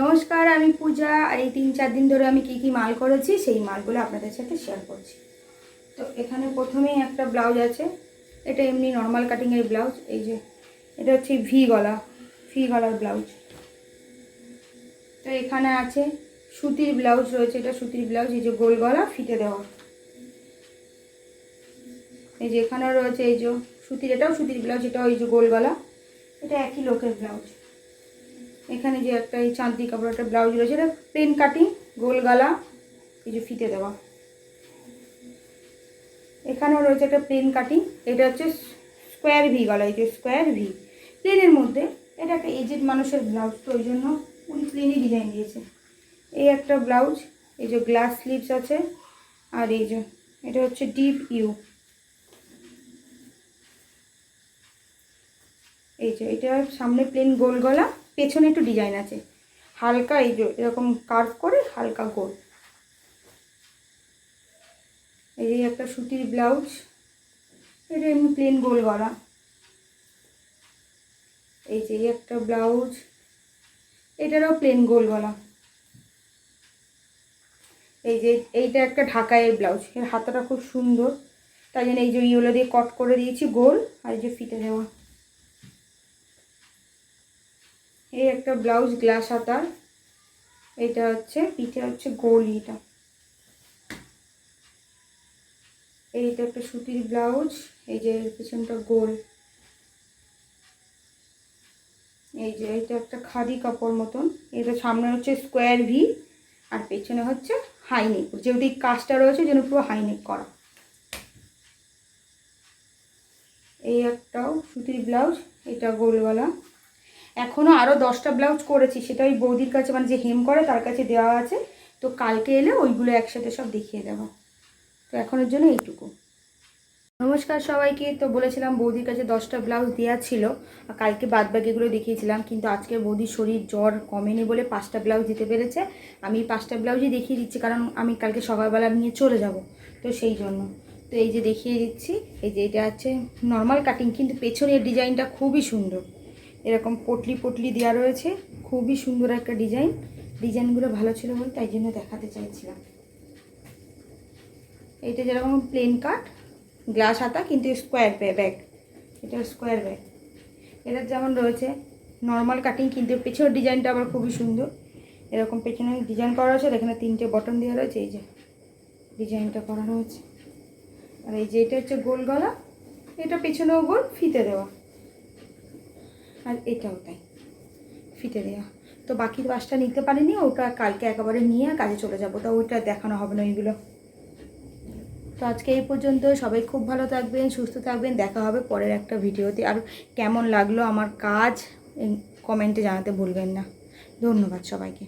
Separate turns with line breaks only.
নমস্কার, আমি পূজা। আর এই 3-4 দিন ধরে আমি কি মাল করেছি সেই মালগুলো আপনাদের সাথে শেয়ার করছি। তো এখানে প্রথমেই একটা ব্লাউজ আছে, এটা এমনি নর্মাল কাটিংয়ের ব্লাউজ। এই যে এটা হচ্ছে ভি গলার ব্লাউজ। তো এখানে আছে সুতির ব্লাউজ রয়েছে, এটা সুতির ব্লাউজ, এই যে গোল গলা ফিতে দেওয়া। এই যে এখানেও রয়েছে এই যে সুতির, এটাও সুতির ব্লাউজ, এটাও এই যে গোল গলা, এটা একই লোকের ব্লাউজ। এখানে যে একটা এই চাঁদনি কাপড়ের ব্লাউজ রয়েছে, এটা প্লেন কাটিং, গোল গলা, এই যে ফিতে দেওয়া। এখানেও রয়েছে একটা প্লেন কাটিং, এটা হচ্ছে স্কোয়ার ভি গলা, এই যে স্কোয়ার ভি প্লেনের মধ্যে। এটা একটা এজেড মানুষের ব্লাউজ, তো ওই জন্য উনি প্লেনই ডিজাইন দিয়েছে। এই একটা ব্লাউজ, এই যে গ্লাস স্লিভস আছে। আর এই যে এটা হচ্ছে ডিপ ইউ, এই যে এটা সামনে প্লেন গোল গলা, পেছনে একটু ডিজাইন আছে হালকা, এই যে এরকম কার্ভ করে হালকা গোল। এই একটা সুতির ব্লাউজ, এটা এমনি প্লেন গোল গলা। এই যে একটা ব্লাউজ, এটারও প্লেন গোল গলা। এই যে এইটা একটা ঢাকাইয়ের ব্লাউজ, এর হাতাটা খুব সুন্দর, তাই জন্য এই যে ইয়েলো দিয়ে কট করে দিয়েছি গোল, আর এই যে ফিতে দেওয়া। এই একটা ব্লাউজ গ্লাস হাতার, এটা হচ্ছে পিঠে হচ্ছে গোল। এইটা একটা সুতির ব্লাউজ, এই যে পেছনটা গোল। এই যে এটা একটা খাদি কাপড় মতন, এটা সামনে হচ্ছে স্কোয়ার ভি আর পেছনে হচ্ছে হাইনেক, যেহেতু এই কাজটা রয়েছে যেন পুরো হাইনেক করা। এই একটাও সুতির ব্লাউজ, এটা গোলওয়ালা। এখনও আরও 10টা ব্লাউজ করেছি, সেটা ওই বৌদির কাছে, মানে যে হেম করে তার কাছে দেওয়া আছে। তো কালকে এলে ওইগুলো একসাথে সব দেখিয়ে দেবো। তো এখনের জন্য এইটুকু। নমস্কার সবাইকে। তো বলেছিলাম বৌদির কাছে 10টা ব্লাউজ দেওয়া ছিল, আর কালকে বাদবাকিগুলো দেখিয়েছিলাম, কিন্তু আজকে বৌদির শরীর জ্বর কমেনি বলে 5টা ব্লাউজ দিতে পেরেছে। আমি 5টা ব্লাউজই দেখিয়ে দিচ্ছি, কারণ আমি কালকে সকালবেলা নিয়ে চলে যাব, তো সেই জন্য। তো এই যে দেখিয়ে দিচ্ছি, এই যে এটা আছে নর্মাল কাটিং, কিন্তু পেছনের ডিজাইনটা খুবই সুন্দর, এরকম পটলি পটলি দেওয়া রয়েছে, খুবই সুন্দর একটা ডিজাইন। ডিজাইনগুলো ভালো ছিল বলে তাই জন্য দেখাতে চাইছিলাম। এইটা যেরকম প্লেন কাট, গ্লাস হাতা, কিন্তু স্কোয়ার ব্যাগ, এটা স্কোয়ার ব্যাগ। এটার যেমন রয়েছে নর্মাল কাটিং, কিন্তু পেছনের ডিজাইনটা আবার খুবই সুন্দর, এরকম পেছনে ডিজাইন করা রয়েছে। এখানে 3টে বটন দেওয়া রয়েছে, এই যে ডিজাইনটা করা রয়েছে। আর এই যে এটা হচ্ছে গোল গলা, এটা পেছনেও গোল ফিতে দেওয়া, আর এটাও তাই ফিতে দেওয়া। তো বাকি 5টা নিতে পারিনি, ওটা কালকে একেবারে নিয়ে কাজে চলে যাবো, তো ওইটা দেখানো হবে না ওইগুলো। তো আজকে এই পর্যন্ত। সবাই খুব ভালো থাকবেন, সুস্থ থাকবেন, দেখা হবে পরের একটা ভিডিওতে। আর কেমন লাগলো আমার কাজ কমেন্টে জানাতে ভুলবেন না। ধন্যবাদ সবাইকে।